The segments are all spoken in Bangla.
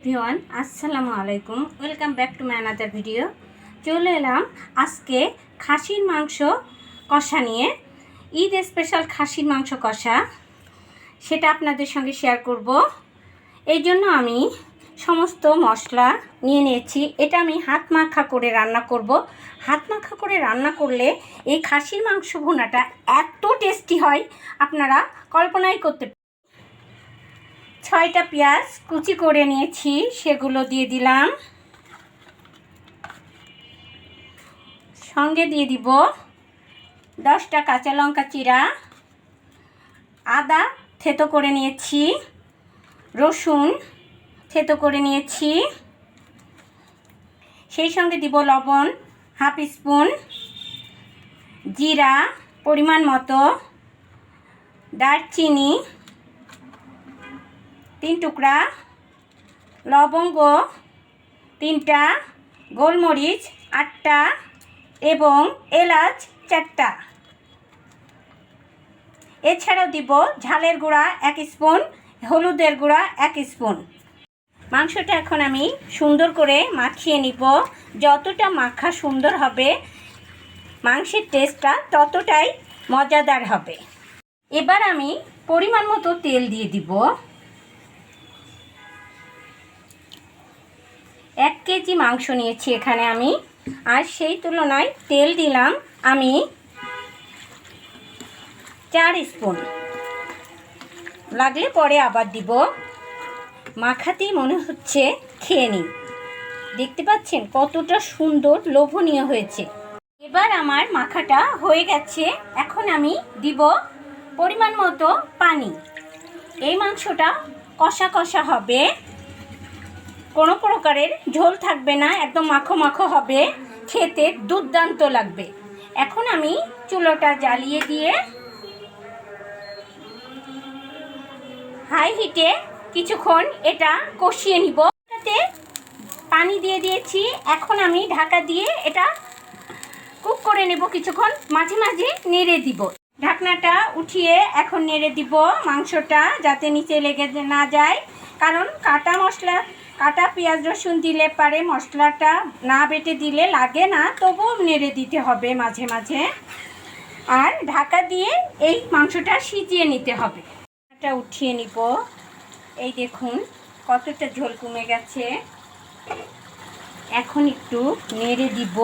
এভরিওয়ান আসসালামু আলাইকুম, welcome back to my another video. চলে এলাম আজকে খাসির মাংস কষা নিয়ে। ঈদ স্পেশাল খাসির মাংস কষা, সেটা আপনাদের সঙ্গে শেয়ার করব। এই জন্য আমি সমস্ত মশলা নিয়ে নিয়েছি। এটা আমি হাত মাখা করে রান্না করব। হাত মাখা করে রান্না করলে এই খাসির মাংস ভুনাটা এত টেস্টি হয়, আপনারা কল্পনাই করতে। 6টা পেঁয়াজ কুচি করে নিয়েছি, সেগুলো দিয়ে দিলাম। সঙ্গে দিয়ে দিব 10টা কাঁচা লঙ্কা চিরা, আদা থেতো করে নিয়েছি, রসুন থেতো করে নিয়েছি, সেই সঙ্গে দিব লবণ হাফ স্পুন, জিরা পরিমাণ মতো, দারচিনি 3 টুকরা, লবঙ্গ 3টা, গোলমরিচ 8টা এবং এলাচ 4টা। এছাড়াও দিব ঝালের গুঁড়া 1 স্পুন, হলুদের গুঁড়া 1 স্পুন। মাংসটা এখন আমি সুন্দর করে মাখিয়ে নিব। যতটা মাখা সুন্দর হবে, মাংসের টেস্টটা ততটাই মজাদার হবে। এবার আমি পরিমাণ মতো তেল দিয়ে দিব। 1 কেজি মাংস নিয়েছি এখানে আমি, আর সেই তুলনায় তেল দিলাম আমি 4 স্পুন। লাগলে পরে আবার দিব। মাখাতেই মনে হচ্ছে খেয়ে নিই। দেখতে পাচ্ছেন কতটা সুন্দর লোভনীয় হয়েছে। এবার আমার মাখাটা হয়ে গেছে। এখন আমি দিব পরিমাণ মতো পানি। এই মাংসটা কষা কষা হবে, কোনো প্রকারের ঝোল থাকবে না, একদম মাখো মাখো হবে, খেতে দুর্দান্ত লাগবে। এখন আমি চুলোটা জ্বালিয়ে দিয়ে হাই হিটে কিছুক্ষণ এটা কষিয়ে নিব। এটাতে পানি দিয়ে দিয়েছি। এখন আমি ঢাকা দিয়ে এটা কুক করে নেব কিছুক্ষণ, মাঝে মাঝে নেড়ে দিব। ঢাকনাটা উঠিয়ে এখন নেড়ে দিব মাংসটা, যাতে নিচে লেগে না যায়। কারণ কাটা পেঁয়াজ রসুন দিলে পারে মশলাটা না বেটে দিলে লাগে না, তবুও নেড়ে দিতে হবে মাঝে মাঝে। আর ঢাকা দিয়ে এই মাংসটা সিজিয়ে নিতে হবে। এটা উঠিয়ে নিব। এই দেখুন কতটা ঝোল কমে গেছে। এখন একটু নেড়ে দিব,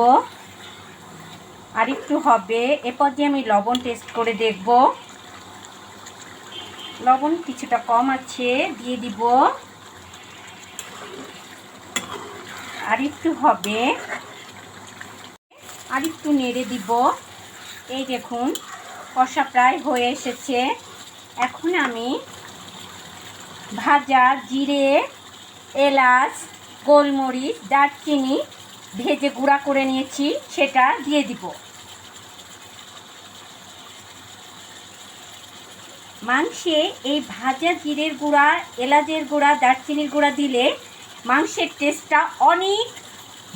আর একটু হবে। এরপর যে আমি লবণ টেস্ট করে দেখব। লবণ কিছুটা কম আছে, দিয়ে দিব। আর একটু হবে, আর একটু নেড়ে দিব। এই দেখুন কষা প্রায় হয়ে এসেছে। এখন আমি ভাজা জিরে, এলাচ, গোলমরিচ, দারচিনি ভেজে গুঁড়া করে নিয়েছি, সেটা দিয়ে দিব। মাংসে এই ভাজা জিরের গুঁড়া, এলাচের গুঁড়া, দারচিনির গুঁড়া দিলে মাংসের টেস্টটা অনেক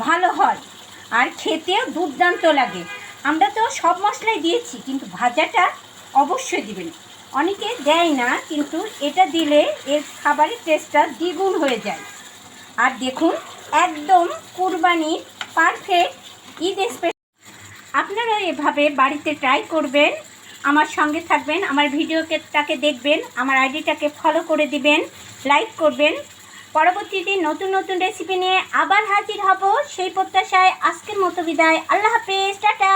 ভালো হয়, আর খেতেও দুর্দান্ত লাগে। আমরা তো সব মশলাই দিয়েছি, কিন্তু ভাজাটা অবশ্যই দিবেন। অনেকে দেয় না, কিন্তু এটা দিলে এর খাবারের টেস্টটা দ্বিগুণ হয়ে যায়। আর দেখুন একদম কুরবানির পারফেক্ট ঈদ স্পেশাল। আপনারা এভাবে বাড়িতে ট্রাই করবেন, আমার সঙ্গে থাকবেন, আমার ভিডিওটাকে দেখবেন, আমার আইডিটাকে ফলো করে দিবেন, লাইক করবেন। পরবর্তীতে নতুন নতুন রেসিপি নিয়ে আবার হাজির হব, সেই প্রত্যাশায় আজকের মতো বিদায়। আল্লাহ হাফেজ, টাটা।